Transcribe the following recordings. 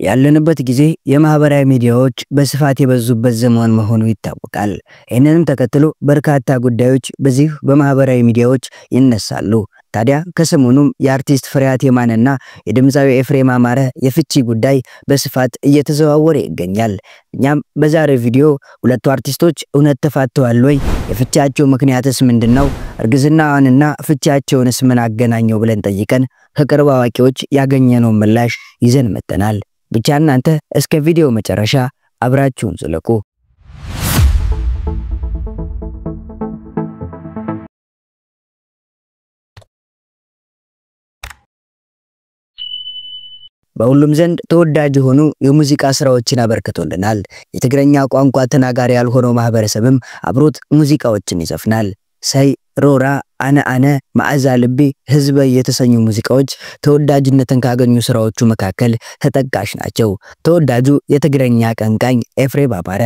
ያለንበት ጊዜ የማህበራዊ ሚዲያዎች በስፋት የበዙበት ዘመን መሆኑ ይታወቃል። ይህንንም ተከትሎ በርካታ ጉዳዮች በዚህ በማህበራዊ ሚዲያዎች ይነሳሉ። ታዲያ ከሰሞኑም የአርቲስት ፍሬያት የማነና የድምፃዊ ኤፍሬም አማረ የፍቺ ጉዳይ በስፋት እየተዘዋወረ ይገኛል። እኛም በዛሬው ቪዲዮ ሁለቱ አርቲስቶች እውነት ተፋተዋል ወይ? የፍቻቸው ምክንያትስ ምንድነው? እርግዝናዋንና ፍቻቸውንስ ምን አገናኘው ብለን ጠይቀን ከቅርብ አዋቂዎች ያገኘነው ምላሽ ይዘን መጥተናል። ብቻ እናንተ እስከ ቪዲዮ መጨረሻ አብራችሁን ዝለቁ። በሁሉም ዘንድ ተወዳጅ ሆኑ የሙዚቃ ስራዎችን አበርክቶልናል። የትግረኛ ቋንቋ ተናጋሪ ያልሆነው ማህበረሰብም አብሮት ሙዚቃዎችን ይዘፍናል። ሳይ ሮራ አነ ማዕዛ ልቤ ህዝበ የተሰኙ ሙዚቃዎች ተወዳጅነትን ካገኙ ስራዎቹ መካከል ተጠቃሽ ናቸው። ተወዳጁ የትግረኛ ቀንቃኝ ኤፍሬም አማረ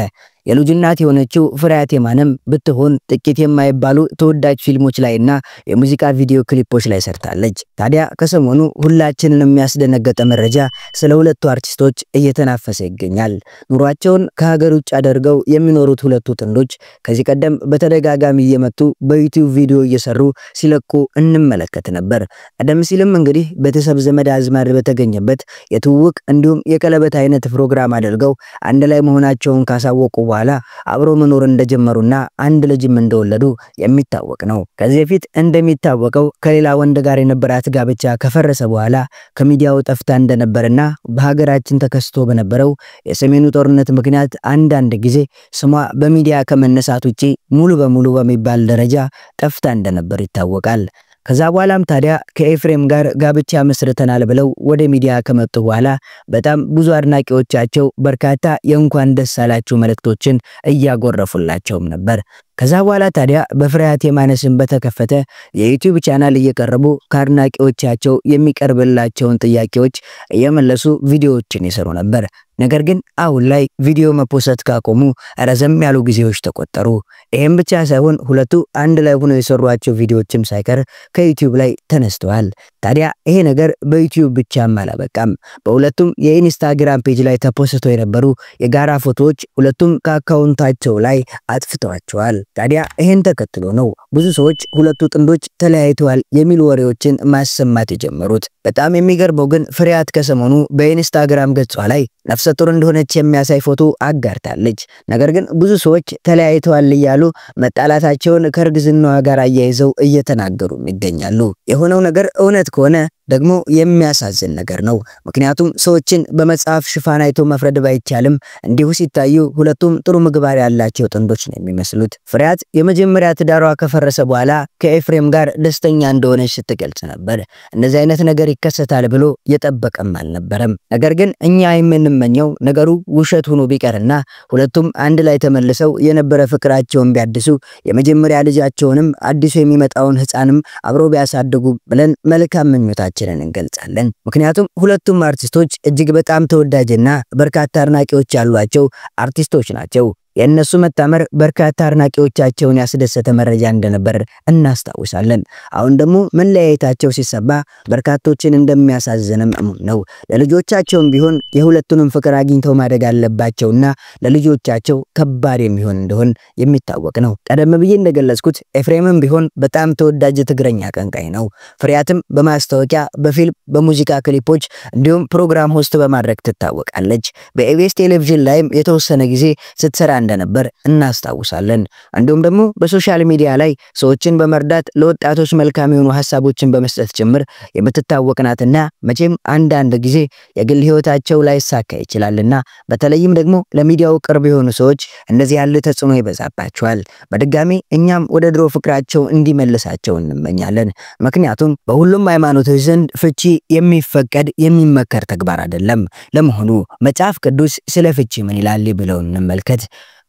የልጅናት የሆነችው ፍሬያት የማነም ብትሆን ጥቂት የማይባሉ ተወዳጅ ፊልሞች ላይና የሙዚቃ ቪዲዮ ክሊፖች ላይ ሰርታለች። ታዲያ ከሰሞኑ ሁላችንን የሚያስደነገጠ መረጃ ስለ ሁለቱ አርቲስቶች እየተናፈሰ ይገኛል። ኑሯቸውን ከሀገር ውጭ አድርገው የሚኖሩት ሁለቱ ጥንዶች ከዚህ ቀደም በተደጋጋሚ እየመጡ በዩቲዩብ ቪዲዮ እየሰሩ ሲለቁ እንመለከት ነበር። ቀደም ሲልም እንግዲህ ቤተሰብ ዘመድ አዝማድ በተገኘበት የትውውቅ እንዲሁም የቀለበት አይነት ፕሮግራም አድርገው አንድ ላይ መሆናቸውን ካሳወቁ በኋላ አብሮ መኖር እንደጀመሩና አንድ ልጅም እንደወለዱ የሚታወቅ ነው። ከዚህ በፊት እንደሚታወቀው ከሌላ ወንድ ጋር የነበራት ጋብቻ ከፈረሰ በኋላ ከሚዲያው ጠፍታ እንደነበርና በሀገራችን ተከስቶ በነበረው የሰሜኑ ጦርነት ምክንያት አንዳንድ ጊዜ ስሟ በሚዲያ ከመነሳት ውጪ ሙሉ በሙሉ በሚባል ደረጃ ጠፍታ እንደነበር ይታወቃል። ከዛ በኋላም ታዲያ ከኤፍሬም ጋር ጋብቻ መስርተናል ብለው ወደ ሚዲያ ከመጡ በኋላ በጣም ብዙ አድናቂዎቻቸው በርካታ የእንኳን ደስ አላችሁ መልእክቶችን እያጎረፉላቸውም ነበር። ከዛ በኋላ ታዲያ በፍሬያት የማነ ስም በተከፈተ የዩቲዩብ ቻናል እየቀረቡ ከአድናቂዎቻቸው የሚቀርብላቸውን ጥያቄዎች እየመለሱ ቪዲዮዎችን ይሰሩ ነበር። ነገር ግን አሁን ላይ ቪዲዮ መፖስት ካቆሙ ረዘም ያሉ ጊዜዎች ተቆጠሩ። ይሄም ብቻ ሳይሆን ሁለቱ አንድ ላይ ሆነው የሰሯቸው ቪዲዮዎችም ሳይቀር ከዩቲዩብ ላይ ተነስተዋል። ታዲያ ይሄ ነገር በዩቲዩብ ብቻም አላበቃም። በሁለቱም የኢንስታግራም ፔጅ ላይ ተፖስተው የነበሩ የጋራ ፎቶዎች ሁለቱም ከአካውንታቸው ላይ አጥፍተዋቸዋል። ታዲያ ይሄን ተከትሎ ነው ብዙ ሰዎች ሁለቱ ጥንዶች ተለያይተዋል የሚሉ ወሬዎችን ማሰማት የጀመሩት። በጣም የሚገርመው ግን ፍሬያት ከሰሞኑ በኢንስታግራም ገጿ ላይ ነፍሰ ጡር እንደሆነች የሚያሳይ ፎቶ አጋርታለች። ነገር ግን ብዙ ሰዎች ተለያይተዋል እያሉ መጣላታቸውን ከእርግዝናዋ ጋር አያይዘው እየተናገሩ ይገኛሉ። የሆነው ነገር እውነት ከሆነ ደግሞ የሚያሳዝን ነገር ነው። ምክንያቱም ሰዎችን በመጽሐፍ ሽፋን አይቶ መፍረድ ባይቻልም እንዲሁ ሲታዩ ሁለቱም ጥሩ ምግባር ያላቸው ጥንዶች ነው የሚመስሉት። ፍሬያት የመጀመሪያ ትዳሯ ከፈረሰ በኋላ ከኤፍሬም ጋር ደስተኛ እንደሆነች ስትገልጽ ነበር። እንደዚህ አይነት ነገር ይከሰታል ብሎ የጠበቀም አልነበረም። ነገር ግን እኛ የምንመኘው ነገሩ ውሸት ሆኖ ቢቀርና ሁለቱም አንድ ላይ ተመልሰው የነበረ ፍቅራቸውን ቢያድሱ የመጀመሪያ ልጃቸውንም አዲሱ የሚመጣውን ህፃንም አብሮ ቢያሳድጉ ብለን መልካም ምኞታችንን እንገልጻለን። ምክንያቱም ሁለቱም አርቲስቶች እጅግ በጣም ተወዳጅና በርካታ አድናቂዎች ያሏቸው አርቲስቶች ናቸው። የእነሱ መታመር በርካታ አድናቂዎቻቸውን ያስደሰተ መረጃ እንደነበር እናስታውሳለን። አሁን ደግሞ መለያየታቸው ሲሰማ በርካቶችን እንደሚያሳዝንም ነው። ለልጆቻቸውም ቢሆን የሁለቱንም ፍቅር አግኝተው ማደግ አለባቸውና ለልጆቻቸው ከባድ የሚሆን እንደሆን የሚታወቅ ነው። ቀደም ብዬ እንደገለጽኩት ኤፍሬምም ቢሆን በጣም ተወዳጅ ትግረኛ ቀንቃኝ ነው። ፍሬያትም በማስታወቂያ፣ በፊልም፣ በሙዚቃ ክሊፖች እንዲሁም ፕሮግራም ሆስት በማድረግ ትታወቃለች። በኢቢኤስ ቴሌቪዥን ላይም የተወሰነ ጊዜ ስትሰራ እንደነበር እናስታውሳለን። እንዲሁም ደግሞ በሶሻል ሚዲያ ላይ ሰዎችን በመርዳት ለወጣቶች መልካም የሆኑ ሐሳቦችን በመስጠት ጭምር የምትታወቅናትና መቼም አንዳንድ ጊዜ የግል ህይወታቸው ላይ ሳካ ይችላልና በተለይም ደግሞ ለሚዲያው ቅርብ የሆኑ ሰዎች እንደዚህ ያለ ተጽዕኖ ይበዛባቸዋል። በድጋሚ እኛም ወደ ድሮ ፍቅራቸው እንዲመልሳቸው እንመኛለን። ምክንያቱም በሁሉም ሃይማኖቶች ዘንድ ፍቺ የሚፈቀድ የሚመከር ተግባር አይደለም። ለመሆኑ መጽሐፍ ቅዱስ ስለ ፍቺ ምን ይላል ብለው እንመልከት።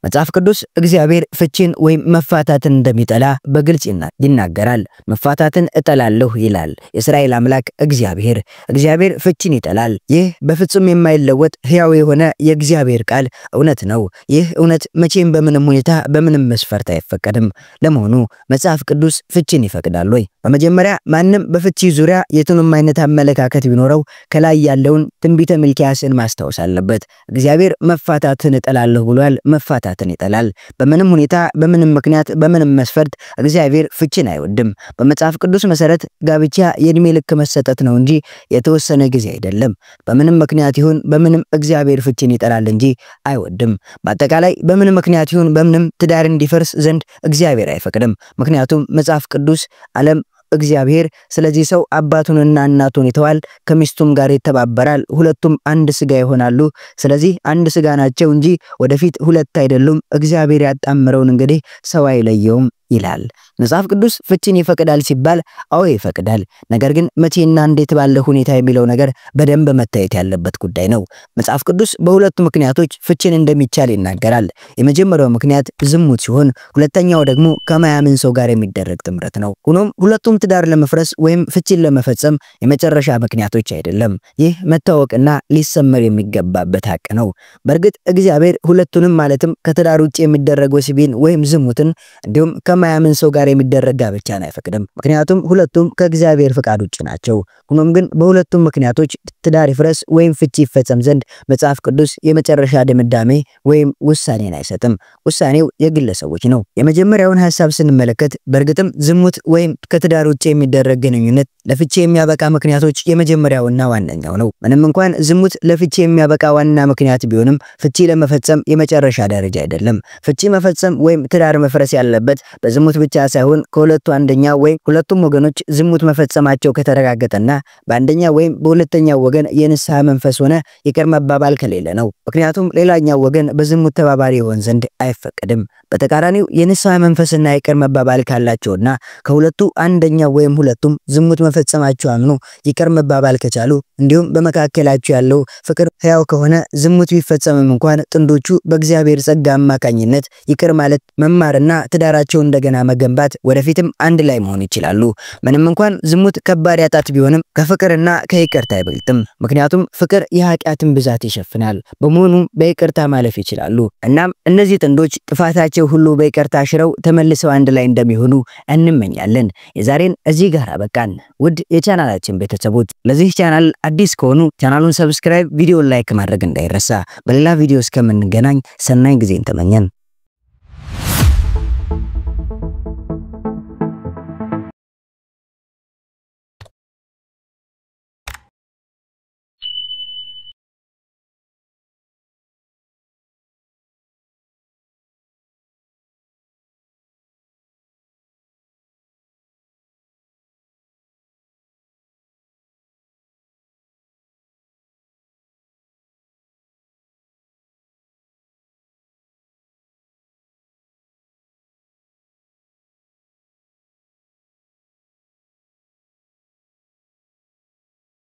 መጽሐፍ ቅዱስ እግዚአብሔር ፍቺን ወይም መፋታትን እንደሚጠላ በግልጽ ይናገራል። መፋታትን እጠላለሁ ይላል የእስራኤል አምላክ እግዚአብሔር። እግዚአብሔር ፍቺን ይጠላል። ይህ በፍጹም የማይለወጥ ሕያው የሆነ የእግዚአብሔር ቃል እውነት ነው። ይህ እውነት መቼም በምንም ሁኔታ በምንም መስፈርት አይፈቀድም። ለመሆኑ መጽሐፍ ቅዱስ ፍቺን ይፈቅዳል ወይ? በመጀመሪያ ማንም በፍቺ ዙሪያ የቱንም አይነት አመለካከት ቢኖረው ከላይ ያለውን ትንቢተ ሚልክያስን ማስታወስ አለበት። እግዚአብሔር መፋታትን እጠላለሁ ብሏል። መፋታትን ይጠላል። በምንም ሁኔታ፣ በምንም ምክንያት፣ በምንም መስፈርት እግዚአብሔር ፍቺን አይወድም። በመጽሐፍ ቅዱስ መሰረት ጋብቻ የእድሜ ልክ መሰጠት ነው እንጂ የተወሰነ ጊዜ አይደለም። በምንም ምክንያት ይሁን በምንም እግዚአብሔር ፍቺን ይጠላል እንጂ አይወድም። በአጠቃላይ በምንም ምክንያት ይሁን በምንም ትዳር እንዲፈርስ ዘንድ እግዚአብሔር አይፈቅድም። ምክንያቱም መጽሐፍ ቅዱስ ዓለም እግዚአብሔር ስለዚህ ሰው አባቱንና እናቱን ይተዋል፣ ከሚስቱም ጋር ይተባበራል፣ ሁለቱም አንድ ስጋ ይሆናሉ። ስለዚህ አንድ ስጋ ናቸው እንጂ ወደፊት ሁለት አይደሉም። እግዚአብሔር ያጣመረውን እንግዲህ ሰው አይለየውም ይላል። መጽሐፍ ቅዱስ ፍቺን ይፈቅዳል ሲባል አዎ ይፈቅዳል። ነገር ግን መቼና እንዴት ባለ ሁኔታ የሚለው ነገር በደንብ መታየት ያለበት ጉዳይ ነው። መጽሐፍ ቅዱስ በሁለቱ ምክንያቶች ፍቺን እንደሚቻል ይናገራል። የመጀመሪያው ምክንያት ዝሙት ሲሆን፣ ሁለተኛው ደግሞ ከማያምን ሰው ጋር የሚደረግ ጥምረት ነው። ሆኖም ሁለቱም ትዳር ለመፍረስ ወይም ፍቺን ለመፈጸም የመጨረሻ ምክንያቶች አይደለም። ይህ መታወቅና ሊሰመር የሚገባበት ሀቅ ነው። በእርግጥ እግዚአብሔር ሁለቱንም ማለትም ከትዳር ውጭ የሚደረግ ወሲብን ወይም ዝሙትን እንዲሁም ከማያምን ሰው ጋር የሚደረግ ጋብቻን አይፈቅድም። ምክንያቱም ሁለቱም ከእግዚአብሔር ፍቃድ ውጭ ናቸው። ሆኖም ግን በሁለቱም ምክንያቶች ትዳር ይፍረስ ወይም ፍቺ ይፈጸም ዘንድ መጽሐፍ ቅዱስ የመጨረሻ ድምዳሜ ወይም ውሳኔን አይሰጥም። ውሳኔው የግለሰቦች ነው። የመጀመሪያውን ሐሳብ ስንመለከት በእርግጥም ዝሙት ወይም ከትዳር ውጭ የሚደረግ ግንኙነት ለፍቺ የሚያበቃ ምክንያቶች የመጀመሪያውና ዋነኛው ነው። ምንም እንኳን ዝሙት ለፍቺ የሚያበቃ ዋና ምክንያት ቢሆንም ፍቺ ለመፈጸም የመጨረሻ ደረጃ አይደለም። ፍቺ መፈጸም ወይም ትዳር መፍረስ ያለበት በዝሙት ብቻ ሳይሆን ከሁለቱ አንደኛው ወይም ሁለቱም ወገኖች ዝሙት መፈጸማቸው ከተረጋገጠና በአንደኛ ወይም በሁለተኛው ወገን የንስሐ መንፈስ ሆነ ይቅር መባባል ከሌለ ነው። ምክንያቱም ሌላኛው ወገን በዝሙት ተባባሪ ይሆን ዘንድ አይፈቀድም። በተቃራኒው የንስሐ መንፈስና ይቅር መባባል ካላቸውና ከሁለቱ አንደኛው ወይም ሁለቱም ዝሙት መፈጸማቸው አምኖ ይቅር መባባል ከቻሉ እንዲሁም በመካከላቸው ያለው ፍቅር ሕያው ከሆነ ዝሙት ቢፈጸምም እንኳን ጥንዶቹ በእግዚአብሔር ጸጋ አማካኝነት ይቅር ማለት መማርና ትዳራቸው እንደገና መገንባት ወደፊትም አንድ ላይ መሆን ይችላሉ። ምንም እንኳን ዝሙት ከባድ ያጣት ቢሆንም ከፍቅርና ከይቅርታ አይበልጥም። ምክንያቱም ፍቅር የኃጢአትን ብዛት ይሸፍናል። በመሆኑም በይቅርታ ማለፍ ይችላሉ። እናም እነዚህ ጥንዶች ጥፋታቸው ሁሉ በይቅርታ ሽረው ተመልሰው አንድ ላይ እንደሚሆኑ እንመኛለን። የዛሬን እዚህ ጋር አበቃን። ውድ የቻናላችን ቤተሰቦች ለዚህ ቻናል አዲስ ከሆኑ ቻናሉን ሰብስክራይብ፣ ቪዲዮን ላይክ ማድረግ እንዳይረሳ። በሌላ ቪዲዮ እስከምንገናኝ ሰናይ ጊዜን ተመኘን።